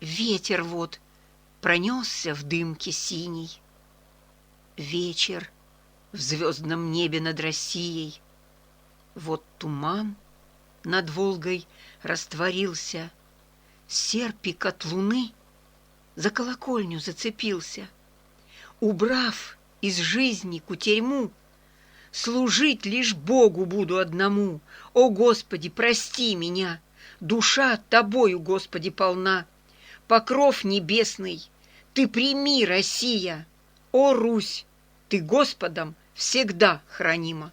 Ветер вот пронесся в дымке синей. Вечер в звездном небе над Россией. Вот туман над Волгой растворился, серпик от луны за колокольню зацепился. Убрав из жизни кутерьму, служить лишь Богу буду одному. О, Господи, прости меня! Душа тобою, Господи, полна. Покров небесный, ты прими, Россия! О, Русь, ты Господом всегда хранима!